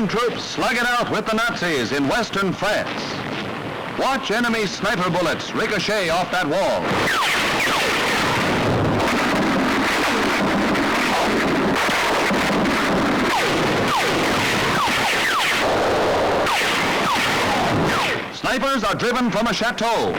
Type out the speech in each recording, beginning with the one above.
German troops slug it out with the Nazis in western France. Watch enemy sniper bullets ricochet off that wall. Snipers are driven from a chateau.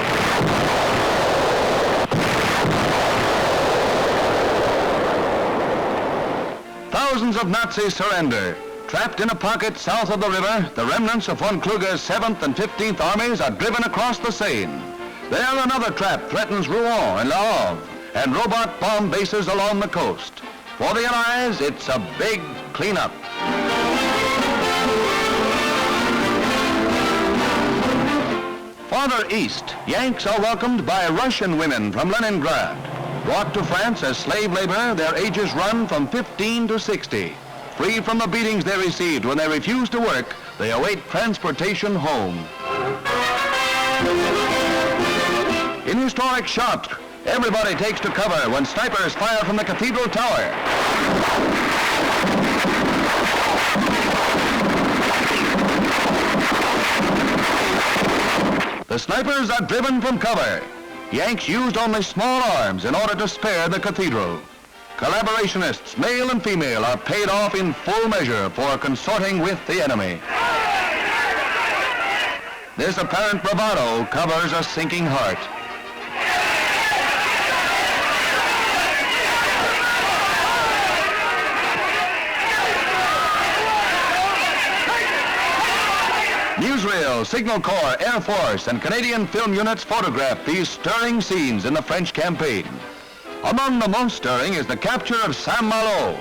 Thousands of Nazis surrender. Trapped in a pocket south of the river, the remnants of von Kluge's 7th and 15th armies are driven across the Seine. There another trap threatens Rouen and Le Havre and robot bomb bases along the coast. For the Allies, it's a big cleanup. Farther east, Yanks are welcomed by Russian women from Leningrad. Brought to France as slave labor, their ages run from 15 to 60. Free from the beatings they received when they refused to work, they await transportation home. In historic Chartres, everybody takes to cover when snipers fire from the cathedral tower. The snipers are driven from cover. Yanks used only small arms in order to spare the cathedral. Collaborationists, male and female, are paid off in full measure for consorting with the enemy. This apparent bravado covers a sinking heart. Newsreel, Signal Corps, Air Force, and Canadian film units photograph these stirring scenes in the French campaign. Among the most stirring is the capture of Saint-Malo.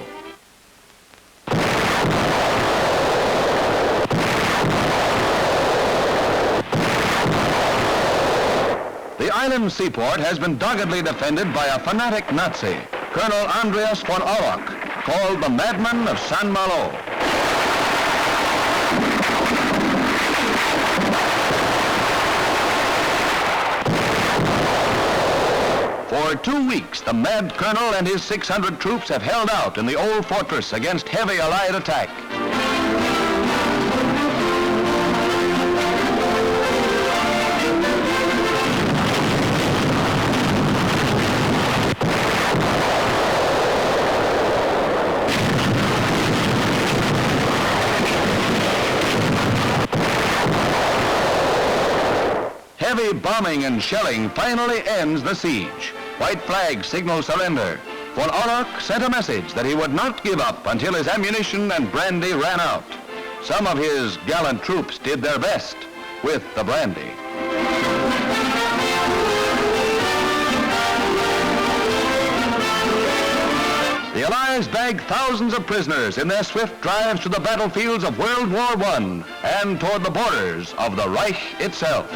The island seaport has been doggedly defended by a fanatic Nazi, Colonel Andreas von Auroch, called the Madman of Saint-Malo. For 2 weeks, the mad colonel and his 600 troops have held out in the old fortress against heavy Allied attack. Heavy bombing and shelling finally ends the siege. White flags signal surrender. Von Auroch sent a message that he would not give up until his ammunition and brandy ran out. Some of his gallant troops did their best with the brandy. The Allies bagged thousands of prisoners in their swift drives to the battlefields of World War I and toward the borders of the Reich itself.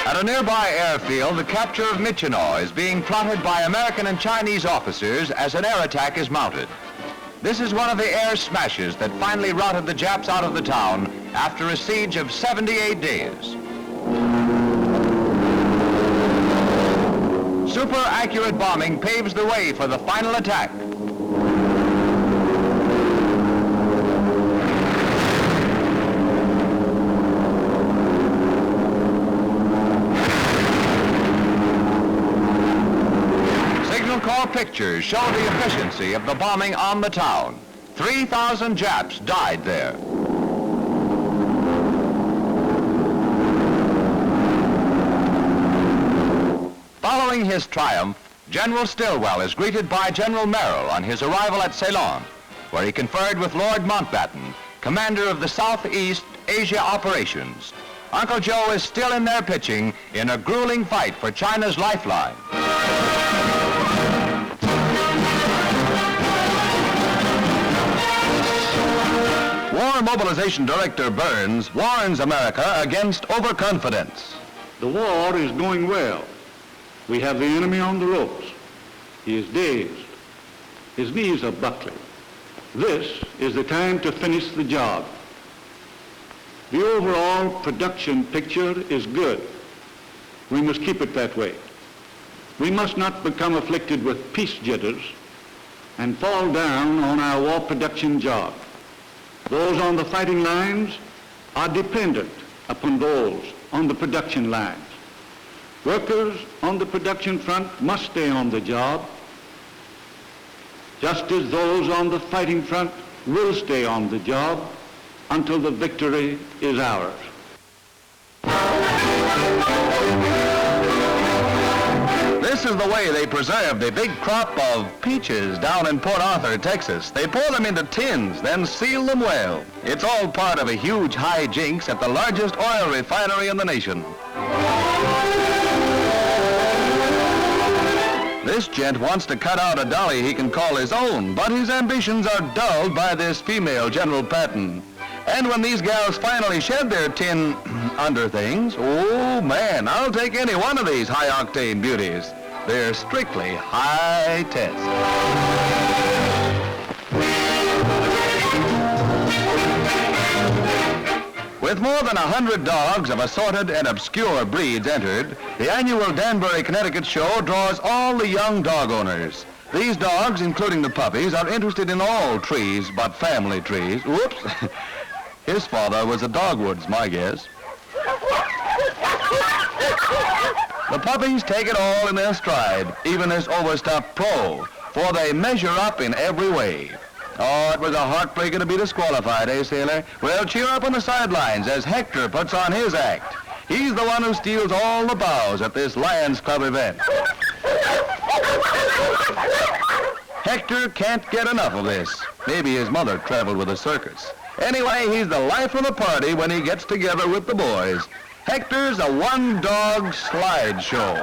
At a nearby airfield, the capture of Michinau is being plotted by American and Chinese officers as an air attack is mounted. This is one of the air smashes that finally routed the Japs out of the town after a siege of 78 days. Super accurate bombing paves the way for the final attack. Signal Corps pictures show the efficiency of the bombing on the town. 3,000 Japs died there. Following his triumph, General Stilwell is greeted by General Merrill on his arrival at Ceylon, where he conferred with Lord Mountbatten, commander of the Southeast Asia operations. Uncle Joe is still in there pitching in a grueling fight for China's lifeline. War Mobilization Director Burns warns America against overconfidence. The war is going well. We have the enemy on the ropes. He is dazed. His knees are buckling. This is the time to finish the job. The overall production picture is good. We must keep it that way. We must not become afflicted with peace jitters and fall down on our war production job. Those on the fighting lines are dependent upon those on the production lines. Workers on the production front must stay on the job, just as those on the fighting front will stay on the job until the victory is ours. This is the way they preserve the big crop of peaches down in Port Arthur, Texas. They pour them into tins, then seal them well. It's all part of a huge hijinks at the largest oil refinery in the nation. This gent wants to cut out a dolly he can call his own, but his ambitions are dulled by this female General Patton. And when these gals finally shed their tin underthings, oh man, I'll take any one of these high-octane beauties. They're strictly high test. With more than 100 dogs of assorted and obscure breeds entered, the annual Danbury, Connecticut show draws all the young dog owners. These dogs, including the puppies, are interested in all trees but family trees. Whoops. His father was a dogwood's, my guess. The puppies take it all in their stride, even this overstuffed Pro, for they measure up in every way. Oh, it was a heartbreaker to be disqualified, eh, sailor? Well, cheer up on the sidelines as Hector puts on his act. He's the one who steals all the bows at this Lions Club event. Hector can't get enough of this. Maybe his mother traveled with a circus. Anyway, he's the life of the party when he gets together with the boys. Hector's a one-dog slide show.